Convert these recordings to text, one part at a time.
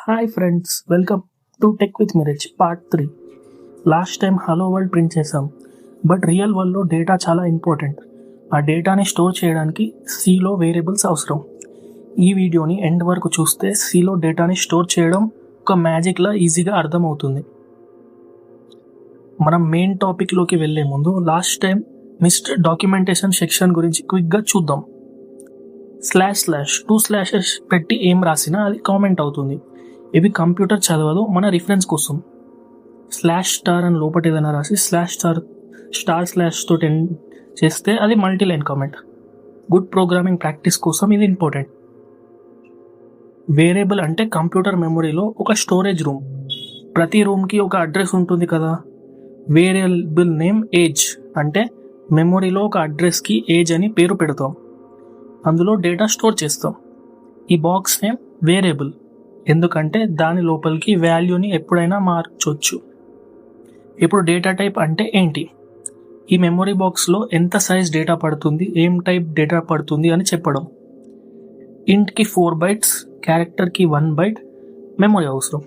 Hi friends, welcome to tech with Mirage part 3. Last time hello world print చేసాం, but real వరల్డ్లో data చాలా important. ఆ డేటాని store చేయడానికి సిలో వేరియబుల్స్ అవసరం. ఈ వీడియోని ఎండ్ వరకు చూస్తే సిలో డేటాని స్టోర్ చేయడం ఒక మ్యాజిక్లా ఈజీగా అర్థమవుతుంది. మనం మెయిన్ టాపిక్లోకి వెళ్ళే ముందు last time missed documentation section గురించి క్విక్గా చూద్దాం. //2 పెట్టి ఏం రాసినా అది కామెంట్ అవుతుంది. ఇవి కంప్యూటర్ చదవదు, మన రిఫరెన్స్ కోసం. /* అని లోపల ఏదైనా రాసి /*/ తోటి చేస్తే అది multi line comment. Good programming practice కోసం ఇది ఇంపార్టెంట్. వేరియబుల్ అంటే కంప్యూటర్ మెమొరీలో ఒక స్టోరేజ్ రూమ్. ప్రతి రూమ్కి ఒక అడ్రస్ ఉంటుంది కదా. వేరియబుల్ నేమ్ ఏజ్ అంటే మెమొరీలో ఒక అడ్రస్కి ఏజ్ అని పేరు పెడతాం. అందులో డేటా స్టోర్ చేస్తాం. ఈ బాక్స్ నేమ్ వేరియబుల్, ఎందుకంటే దాని లోపలికి వాల్యూని ఎప్పుడైనా మార్చొచ్చు. ఇప్పుడు డేటా టైప్ అంటే ఏంటి? ఈ మెమొరీ బాక్స్లో ఎంత సైజ్ డేటా పడుతుంది, ఏం టైప్ డేటా పడుతుంది అని చెప్పడం. ఇంట్కి 4 bytes, క్యారెక్టర్కి 1 byte మెమొరీ అవసరం.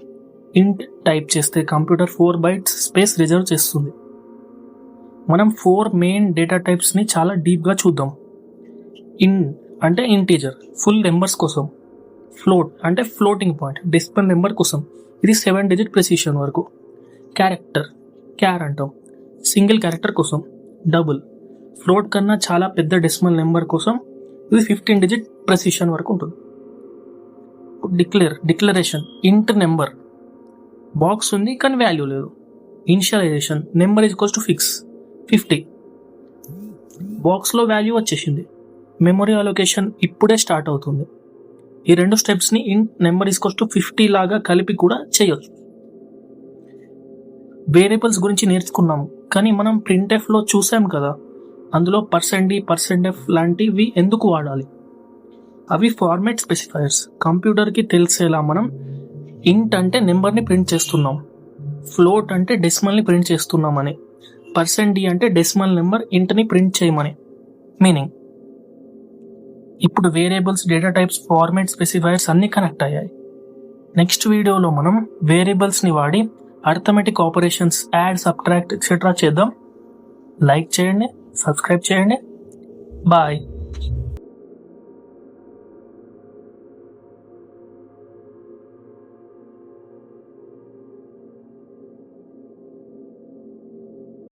ఇంట్ టైప్ చేస్తే కంప్యూటర్ 4 bytes స్పేస్ రిజర్వ్ చేస్తుంది. మనం 4 మెయిన్ డేటా టైప్స్ని చాలా డీప్గా చూద్దాం. ఇన్ అంటే ఇంటీజర్, ఫుల్ నెంబర్స్ కోసం. ఫ్లోట్ అంటే ఫ్లోటింగ్ పాయింట్, డెసిమల్ నెంబర్ కోసం. ఇది 7 digit ప్రెసిషన్ వరకు. క్యారెక్టర్, క్యార్ అంటాం, సింగిల్ క్యారెక్టర్ కోసం. డబుల్, ఫ్లోట్ కన్నా చాలా పెద్ద డెసిమల్ నెంబర్ కోసం. ఇది 15 digit ప్రెసిషన్ వరకు ఉంటుంది. డిక్లరేషన్, ఇంట్ నెంబర్, బాక్స్ ఉంది కానీ వాల్యూ లేదు. Initialization, number is to fix 50, బాక్స్లో వాల్యూ వచ్చేసింది. మెమొరీ అలొకేషన్ ఇప్పుడే స్టార్ట్ అవుతుంది. ఈ 2 స్టెప్స్ని ఇంట్ నెంబర్ ఈజ్ టు 50 లాగా కలిపి కూడా చేయొచ్చు. వేరియబుల్స్ గురించి నేర్చుకున్నాము, కానీ మనం ప్రింట్ఎఫ్లో చూసాం కదా, అందులో %d, %f లాంటివి ఎందుకు వాడాలి? అవి ఫార్మాట్ స్పెసిఫైయర్స్. కంప్యూటర్కి తెలిసేలా మనం ఇంట్ అంటే నెంబర్ని ప్రింట్ చేస్తున్నాం, ఫ్లోట్ అంటే డెసిమల్ని ప్రింట్ చేస్తున్నామని, %d అంటే డెసిమల్ నెంబర్ ఇంట్ని ప్రింట్ చేయమని మీనింగ్. ఇప్పుడు variables, data types, format specifiers అన్నీ కనెక్ట్ అయ్యాయి. నెక్స్ట్ వీడియోలో మనం వేరియబుల్స్ని వాడి arithmetic operations, add, subtract etcetera చేద్దాం. లైక్ చేయండి, సబ్స్క్రైబ్ చేయండి. బాయ్.